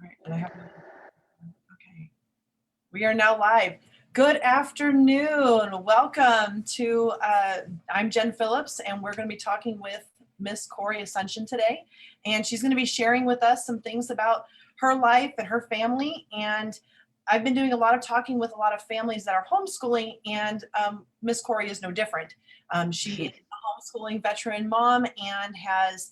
All right, and I have okay. We are now live. Good afternoon. Welcome to I'm Jen Phillips, and we're going to be talking with Miss Cori Ascuncion today, and she's going to be sharing with us some things about her life and her family. And I've been doing a lot of talking with a lot of families that are homeschooling, and Miss Cori is no different. She is a homeschooling veteran mom and has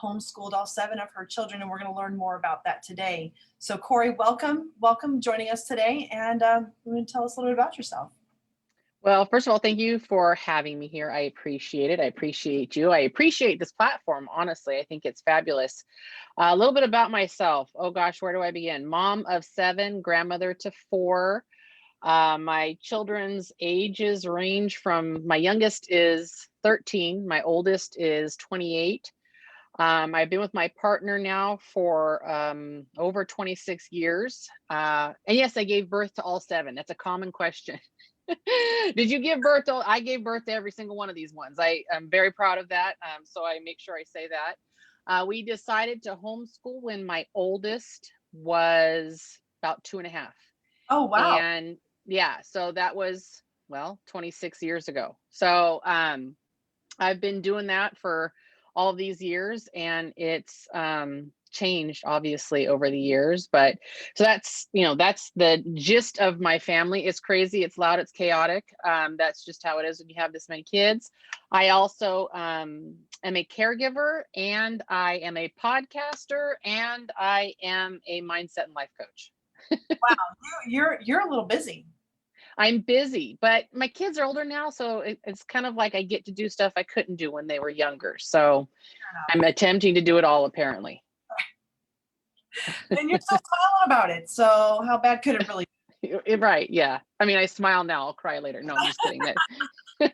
homeschooled all 7 of her children, and we're going to learn more about that today. So Cori, welcome joining us today, and you're going to tell us a little bit about yourself. Well, first of all, thank you for having me here. I appreciate it. I appreciate you. I appreciate this platform. Honestly, I think it's fabulous. A little bit about myself. Oh gosh, where do I begin? Mom of 7, grandmother to 4. My children's ages range from, my youngest is 13, my oldest is 28. I've been with my partner now for over 26 years. And yes, I gave birth to all 7. That's a common question. Did you give birth to? I gave birth to every single one of these ones. I'm very proud of that. So I make sure I say that. We decided to homeschool when my oldest was about 2.5. Oh, wow. And yeah, so that was, well, 26 years ago. So I've been doing that for all these years, and it's changed obviously over the years. But so that's, that's the gist of my family. It's crazy, it's loud, it's chaotic. That's just how it is when you have this many kids. I also am a caregiver, and I am a podcaster, and I am a mindset and life coach. Wow, you're a little busy. I'm busy, but my kids are older now, so it's kind of like I get to do stuff I couldn't do when they were younger. So I'm attempting to do it all, apparently. And you're still smiling about it. So how bad could it really be? Right. Yeah. I mean, I smile now, I'll cry later. No, I'm just kidding. Fair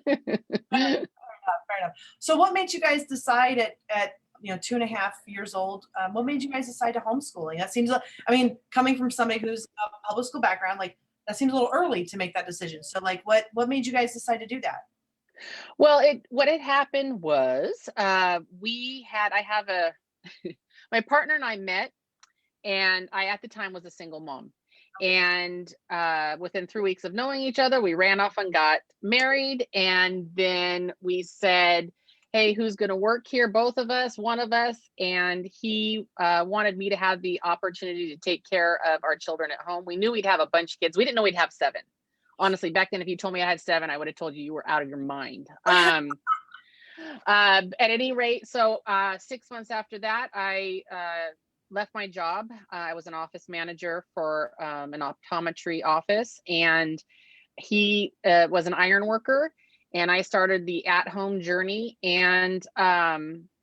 enough. So what made you guys decide at 2.5 years old, what made you guys decide to homeschooling? That seems, I mean, coming from somebody who's a public school background, like that seems a little early to make that decision. So like what made you guys decide to do that? Well, what had happened was I have my partner and I met, and I at the time was a single mom. And within 3 weeks of knowing each other, we ran off and got married. And then we said, hey, who's going to work here? Both of us, one of us. And he wanted me to have the opportunity to take care of our children at home. We knew we'd have a bunch of kids. We didn't know we'd have 7. Honestly, back then, if you told me I had 7, I would have told you were out of your mind. At any rate, so 6 months after that, I left my job. I was an office manager for an optometry office, and he was an iron worker, and I started the at-home journey. And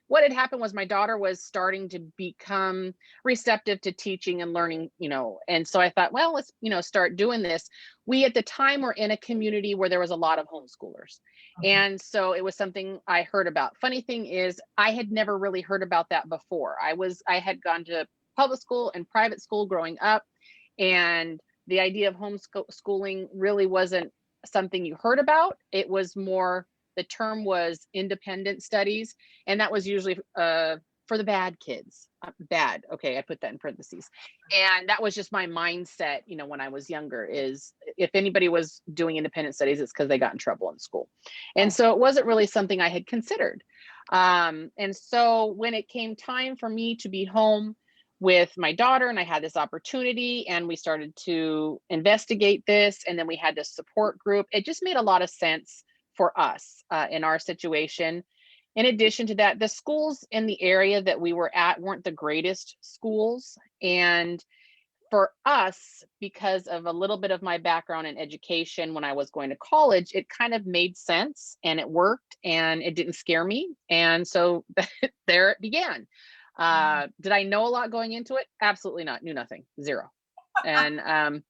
what had happened was my daughter was starting to become receptive to teaching and learning, and so I thought, well, let's, start doing this. We at the time were in a community where there was a lot of homeschoolers. Okay. And so it was something I heard about. Funny thing is, I had never really heard about that before. I had gone to public school and private school growing up, and the idea of homeschooling really wasn't something you heard about. It was more, the term was independent studies, and that was usually for the bad kids. Bad, okay, I put that in parentheses. And that was just my mindset, when I was younger, is if anybody was doing independent studies, it's because they got in trouble in school. And so it wasn't really something I had considered. And so when it came time for me to be home with my daughter, and I had this opportunity, and we started to investigate this, and then we had this support group, it just made a lot of sense for us in our situation. In addition to that, the schools in the area that we were at weren't the greatest schools. And for us, because of a little bit of my background in education when I was going to college, it kind of made sense, and it worked, and it didn't scare me. And so there it began. Did I know a lot going into it? Absolutely not. Knew nothing. Zero. And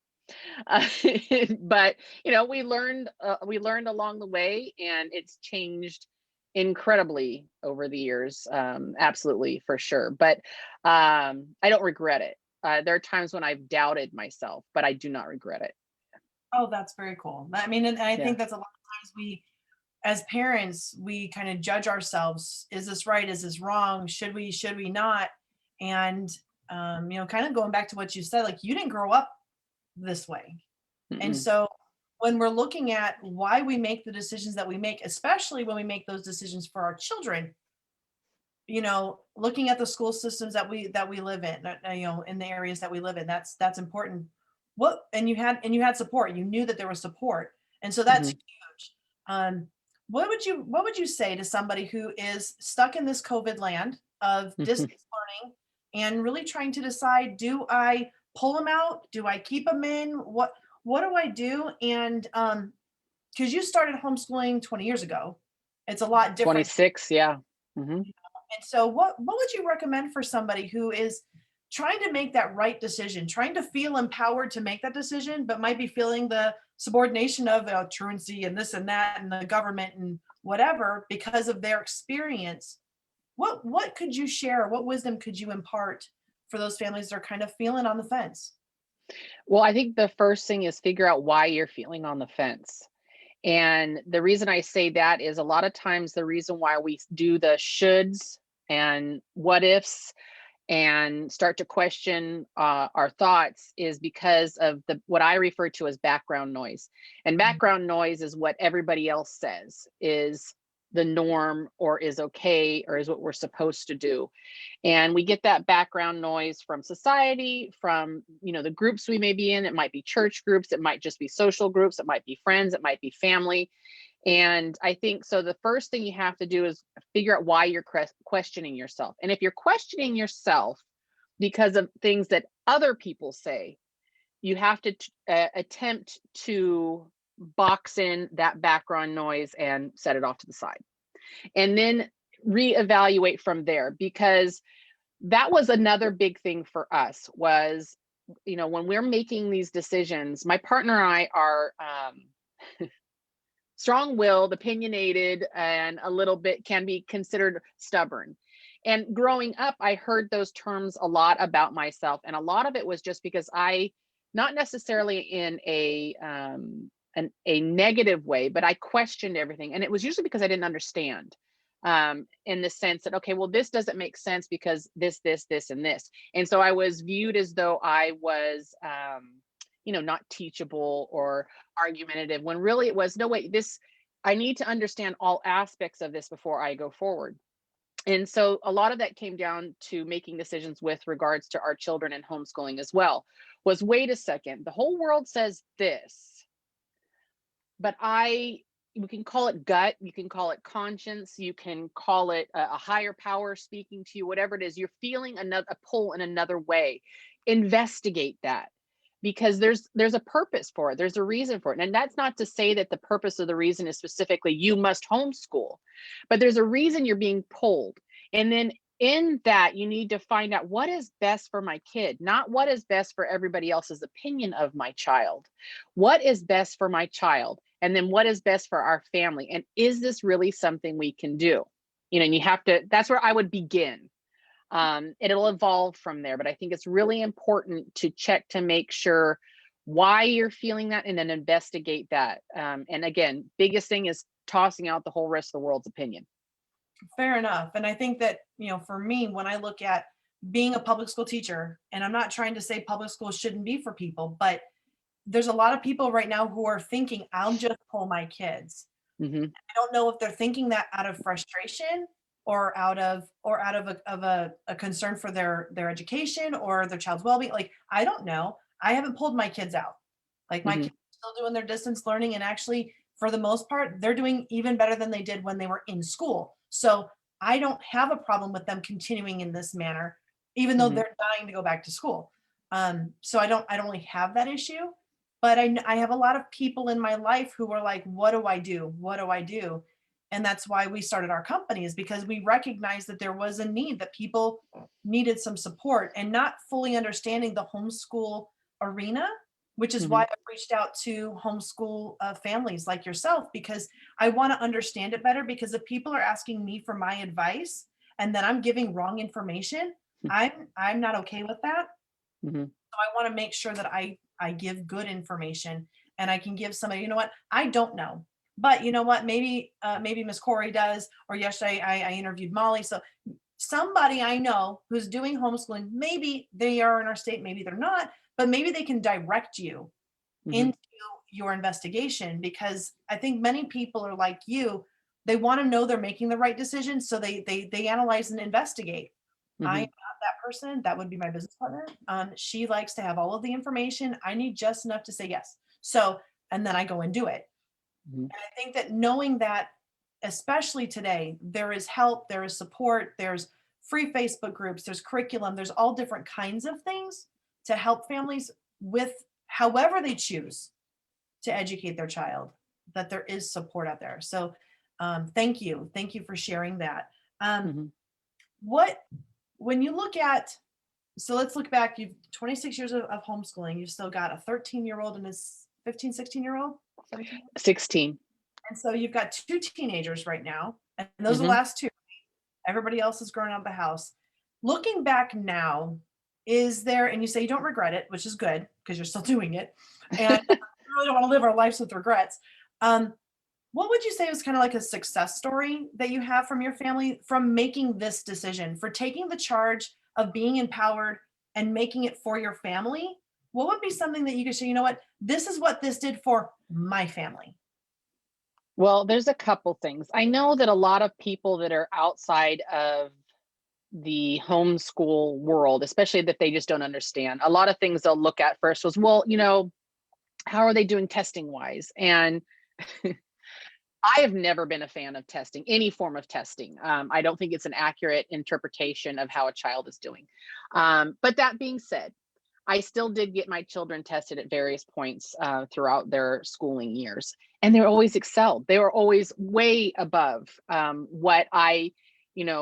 but we learned along the way, and it's changed incredibly over the years. Absolutely, for sure. But I don't regret it. There are times when I've doubted myself, but I do not regret it. Oh, that's very cool. I mean, and I think that's a lot of times we, as parents, we kind of judge ourselves. Is this right? Is this wrong? Should we not? And kind of going back to what you said, like you didn't grow up this way. And Mm-mm. so when we're looking at why we make the decisions that we make, especially when we make those decisions for our children, looking at the school systems that we live in, in the areas that we live in, that's important. And you had support. You knew that there was support, and so that's Mhm. huge. What would you say to somebody who is stuck in this COVID land of Mhm. distance learning and really trying to decide, do I pull them out? Do I keep them in? What do I do? And because you started homeschooling 20 years ago, it's a lot different. 26, yeah. Mhm. And so what would you recommend for somebody who is trying to make that right decision, trying to feel empowered to make that decision, but might be feeling the subordination of truancy and this and that and the government and whatever because of their experience? What could you share? What wisdom could you impart for those families that are kind of feeling on the fence? Well, I think the first thing is figure out why you're feeling on the fence. And the reason I say that is a lot of times the reason why we do the shoulds and what ifs and start to question our thoughts is because of the what I refer to as background noise. And background noise is what everybody else says is the norm or is okay or is what we're supposed to do. And we get that background noise from society, from the groups we may be in. It might be church groups, it might just be social groups, it might be friends, it might be family. And I think so the first thing you have to do is figure out why you're questioning yourself. And if you're questioning yourself because of things that other people say, you have to attempt to box in that background noise and set it off to the side. And then reevaluate from there, because that was another big thing for us was, when we're making these decisions, my partner and I are strong-willed, opinionated, and a little bit can be considered stubborn. And growing up, I heard those terms a lot about myself, and a lot of it was just because I, not necessarily in a negative way, but I questioned everything, and it was usually because I didn't understand. In the sense that, okay, well, this doesn't make sense because this, and this, and so I was viewed as though I was, not teachable or argumentative, when really it was, no, wait, this, I need to understand all aspects of this before I go forward. And so a lot of that came down to making decisions with regards to our children and homeschooling as well, was wait a second, the whole world says this, but you can call it gut, you can call it conscience, you can call it a higher power speaking to you, whatever it is, you're feeling a pull in another way. Investigate that, because there's a purpose for it, there's a reason for it. And that's not to say that the purpose of the reason is specifically you must homeschool, but there's a reason you're being pulled. And then in that, you need to find out what is best for my kid, not what is best for everybody else's opinion of my child. What is best for my child? And then what is best for our family? And is this really something we can do? And you have to, that's where I would begin. It'll evolve from there, but I think it's really important to check to make sure why you're feeling that and then investigate that. And again, biggest thing is tossing out the whole rest of the world's opinion. Fair enough. And I think that, for me, when I look at being a public school teacher, and I'm not trying to say public school shouldn't be for people, but there's a lot of people right now who are thinking, I'll just pull my kids. Hmm. I don't know if they're thinking that out of frustration or out of a concern for their education or their child's well-being. Like, I don't know. I haven't pulled my kids out. Like my Hmm. kids are still doing their distance learning, and actually, for the most part, they're doing even better than they did when they were in school. So I don't have a problem with them continuing in this manner, even though Hmm. they're dying to go back to school. So I don't really have that issue, but I have a lot of people in my life who are like, what do I do? What do I do? And that's why we started our company, is because we recognized that there was a need, that people needed some support, and not fully understanding the homeschool arena, which is why Hmm. I've reached out to homeschool families like yourself, because I want to understand it better. Because if people are asking me for my advice and then I'm giving wrong information, I'm not okay with that. Hmm. So I want to make sure that I give good information, and I can give somebody, what, I don't know, but you know what, maybe Miss Cori does. Or yesterday I interviewed Molly, so somebody I know who's doing homeschooling, maybe they are in our state, maybe they're not, but maybe they can direct you Mhm. into your investigation, because I think many people are like you. They want to know they're making the right decision, so they analyze and investigate. I am Mhm. not that person. That would be my business partner. She likes to have all of the information. I need just enough to say yes. So, and then I go and do it. Mhm. And I think that knowing that, especially today, there is help, there is support, there's free Facebook groups, there's curriculum, there's all different kinds of things to help families with however they choose to educate their child, that there is support out there. So thank you. Thank you for sharing that. Um, Mhm. what, when you look at, so let's look back, you've 26 years of homeschooling, you've still got a 13-year-old and a 15, 16-year-old, 17. 16. And so you've got two teenagers right now, and those are the Mhm. last two. Everybody else is growing out of the house. Looking back now, is there, and you say you don't regret it, which is good because you're still doing it, and we really don't want to live our lives with regrets. Um, what would you say was kind of like a success story that you have from your family from making this decision, for taking the charge of being empowered and making it for your family? What would be something that you could say, you know what, this is what this did for my family? Well, there's a couple things. I know that a lot of people that are outside of the homeschool world, especially that they just don't understand, a lot of things they'll look at first was, well, how are they doing testing wise? And I have never been a fan of testing, any form of testing. I don't think it's an accurate interpretation of how a child is doing. But that being said, I still did get my children tested at various points throughout their schooling years, and they were always excelled. They were always way above what I,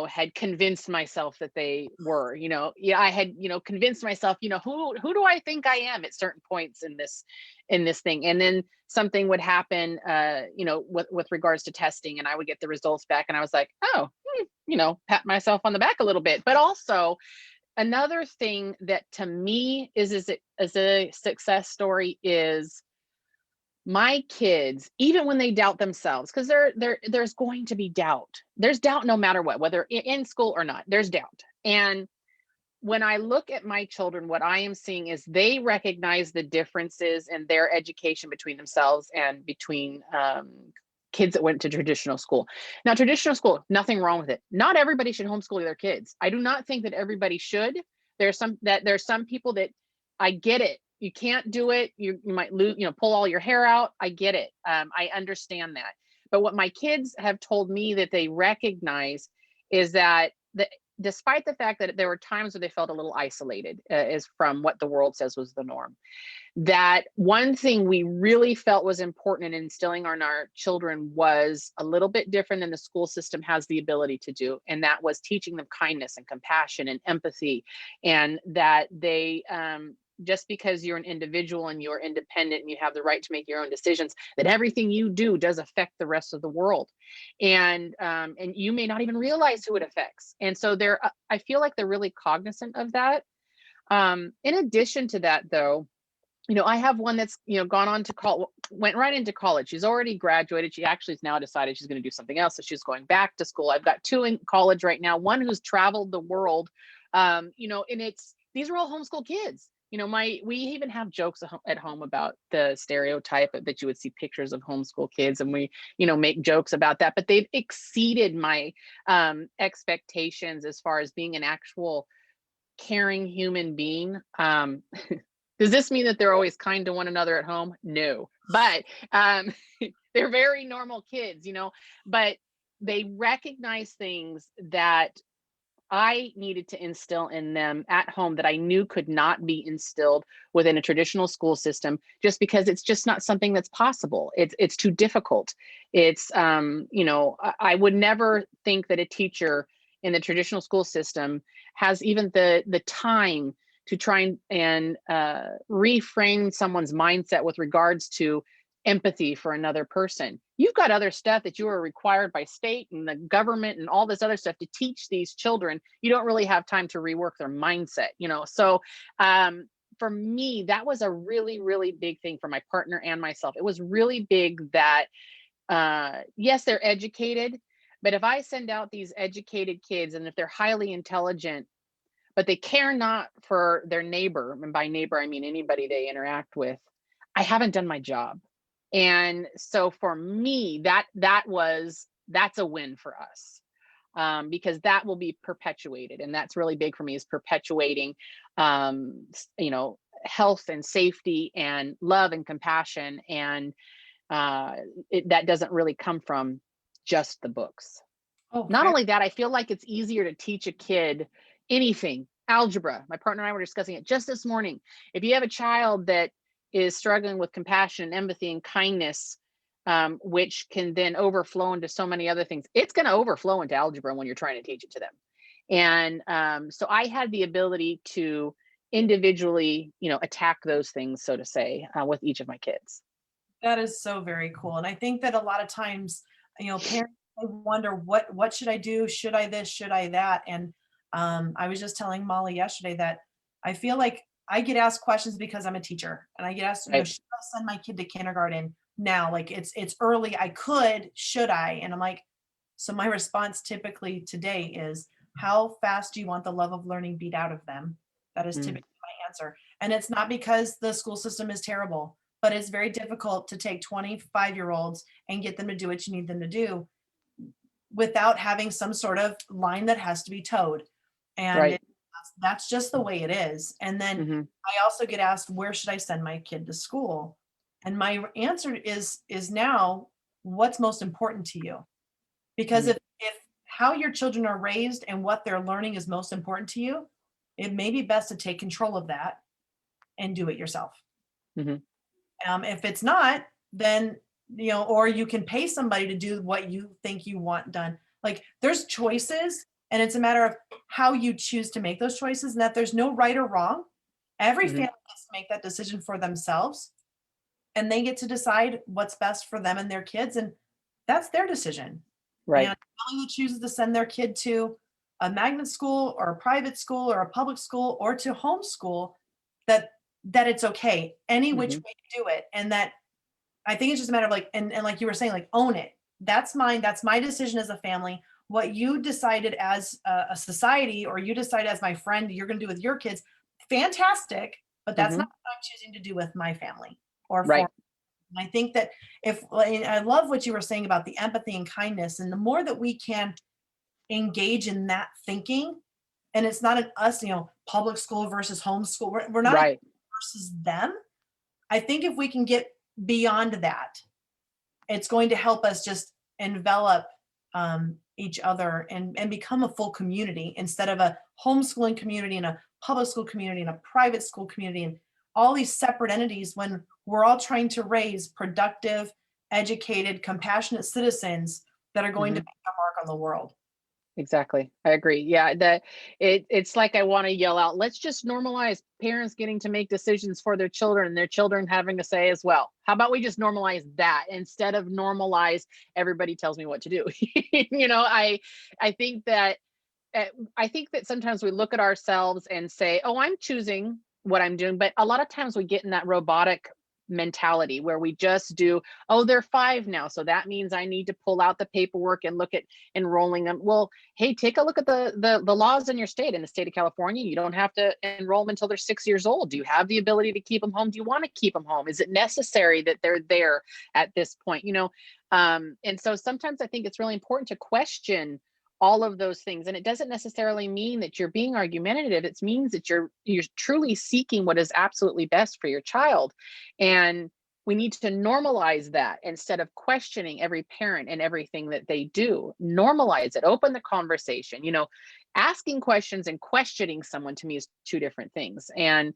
had convinced myself that they were. Yeah, I had, convinced myself, who do I think I am at certain points in this thing, and then something would happen, with regards to testing, and I would get the results back, and I was like, oh, pat myself on the back a little bit, but also another thing that to me is a success story is my kids, even when they doubt themselves, because there's going to be doubt. There's doubt no matter what, whether in school or not, there's doubt. And when I look at my children, what I am seeing is they recognize the differences in their education between themselves and between kids that went to traditional school. Now, traditional school, nothing wrong with it. Not everybody should homeschool their kids. I do not think that everybody should. There's some people that I get it. You can't do it. You might lose, pull all your hair out. I get it. I understand that. But what my kids have told me that they recognize is that despite the fact that there were times where they felt a little isolated, is from what the world says was the norm, that one thing we really felt was important in instilling on our children was a little bit different than the school system has the ability to do, and that was teaching them kindness and compassion and empathy, and that they just because you're an individual and you're independent and you have the right to make your own decisions, that everything you do does affect the rest of the world, and you may not even realize who it affects. And so I feel like they're really cognizant of that. In addition to that, though, I have one that's, gone on to went right into college. She's already graduated. She actually has now decided she's going to do something else. So she's going back to school. I've got two in college right now, one who's traveled the world. And these are all homeschool kids. We even have jokes at home about the stereotype that you would see pictures of homeschool kids, and we, make jokes about that, but they've exceeded my expectations as far as being an actual caring human being. Does this mean that they're always kind to one another at home? No, but they're very normal kids, but they recognize things that I needed to instill in them at home that I knew could not be instilled within a traditional school system, just because it's just not something that's possible. It's too difficult. I would never think that a teacher in the traditional school system has even the time to try and reframe someone's mindset with regards to empathy for another person. You've got other stuff that you are required by state and the government and all this other stuff to teach these children. You don't really have time to rework their mindset, So for me, that was a really, really big thing for my partner and myself. It was really big that yes, they're educated, But if I send out these educated kids, and if they're highly intelligent, but they care not for their neighbor, and by neighbor I mean anybody they interact with, I haven't done my job. And so for me, that's a win for us, because that will be perpetuated, and that's really big for me, is perpetuating, health and safety and love and compassion, and that doesn't really come from just the books. Oh, Not fair. only that, I feel like it's easier to teach a kid anything. Algebra. My partner and I were discussing it just this morning. If you have a child that is struggling with compassion, empathy, and kindness, which can then overflow into so many other things, it's going to overflow into algebra when you're trying to teach it to them. And so I had the ability to individually, attack those things, so to say, with each of my kids. That is so very cool. And I think that a lot of times, parents, they wonder what should I do? Should I this? Should I that? And I was just telling Molly yesterday that I feel like I get asked questions because I'm a teacher, and I get asked, Right. should I send my kid to kindergarten now? Like it's early. I could. Should I? And I'm like, so my response typically today is, how fast do you want the love of learning beat out of them? That is Mm, typically my answer. And it's not because the school system is terrible, but it's very difficult to take 25-year-olds and get them to do what you need them to do without having some sort of line that has to be towed. And right. that's just the way it is. And then Hmm. I also get asked, where should I send my kid to school? And my answer is now, what's most important to you? Because Hmm. if how your children are raised and what they're learning is most important to you, it may be best to take control of that and do it yourself. Hmm. If it's not, then, or you can pay somebody to do what you think you want done. Like, there's choices, and it's a matter of how you choose to make those choices, and that there's no right or wrong. Every Hmm. family gets to make that decision for themselves, and they get to decide what's best for them and their kids, and that's their decision. And Right. family who chooses to send their kid to a magnet school or a private school or a public school or to homeschool, that it's okay any which Hmm. way you do it, and that I think it's just a matter of like, and like you were saying, like, own it. That's mine. That's my decision as a family. What you decided as a society, or you decide as my friend, you're going to do with your kids, fantastic. But that's Hmm. not what I'm choosing to do with my family or for. Right. And I think that and I love what you were saying about the empathy and kindness, and the more that we can engage in that thinking, and it's not an us, public school versus homeschool. We're not a Right. versus them. I think if we can get beyond that, it's going to help us just envelop each other and become a full community instead of a homeschooling community and a public school community and a private school community and all these separate entities, when we're all trying to raise productive, educated, compassionate citizens that are going to Hmm. make a mark on the world. Exactly. I agree. Yeah, it's like I want to yell out, let's just normalize parents getting to make decisions for their children and their children having a say as well. How about we just normalize that instead of normalize everybody tells me what to do? I think that uh, I think that sometimes we look at ourselves and say, "Oh, I'm choosing what I'm doing," but a lot of times we get in that robotic mentality where we just do, "Oh, they're 5 now, so that means I need to pull out the paperwork and look at enrolling them." Well, hey, take a look at the laws in your state. In the state of California, you don't have to enroll them until they're 6 years old. Do you have the ability to keep them home? Do you want to keep them home? Is it necessary that they're there at this point? And so sometimes I think it's really important to question all of those things, and it doesn't necessarily mean that you're being argumentative. It means that you're truly seeking what is absolutely best for your child. And we need to normalize that instead of questioning every parent and everything that they do. Normalize it, open the conversation. Asking questions and questioning someone, to me, is two different things. And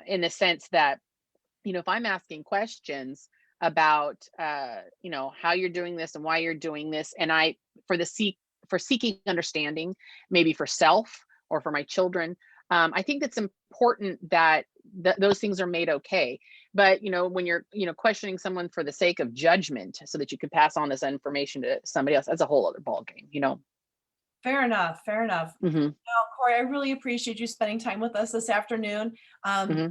in the sense that, if I'm asking questions about how you're doing this and why you're doing this, and I for the seek for seeking understanding, maybe for self or for my children, I think that's important that those things are made okay. But when you're questioning someone for the sake of judgment so that you can pass on this information to somebody else, that's a whole other ballgame. Fair enough. Fair enough. Hmm. Corey, I really appreciate you spending time with us this afternoon. Hmm.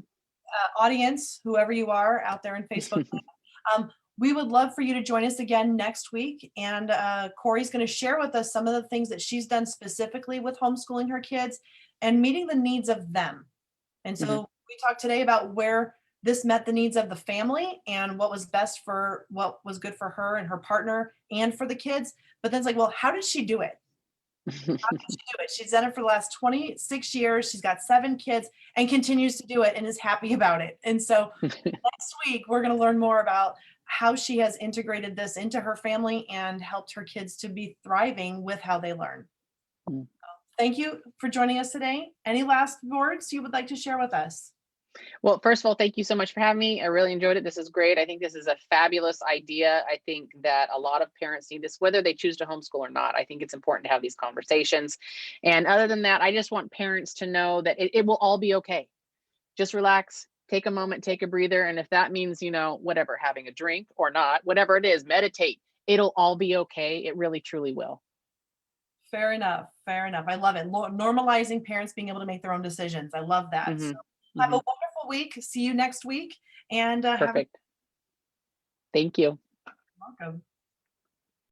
Audience, whoever you are out there in Facebook land, we would love for you to join us again next week. And Cori's going to share with us some of the things that she's done specifically with homeschooling her kids and meeting the needs of them. And Mhm. so we talked today about where this met the needs of the family and what was best for what was good for her and her partner and for the kids. But then it's like, well, how did she do it? How did she do it? She's done it for the last 26 years. She's got 7 kids and continues to do it and is happy about it. And so next week, we're going to learn more about how she has integrated this into her family and helped her kids to be thriving with how they learn. Mm. Thank you for joining us today. Any last words you would like to share with us? Well, first of all, thank you so much for having me. I really enjoyed it. This is great. I think this is a fabulous idea. I think that a lot of parents need this, whether they choose to homeschool or not. I think it's important to have these conversations. And other than that, I just want parents to know that it will all be okay. Just relax, take a moment, take a breather. And if that means, whatever, having a drink or not, whatever it is, meditate. It'll all be okay. It really, truly will. Fair enough. Fair enough. I love it. Normalizing parents being able to make their own decisions. I love that. So Hmm. have a Hmm. wonderful week. See you next week. And have a Perfect. Thank you. welcome.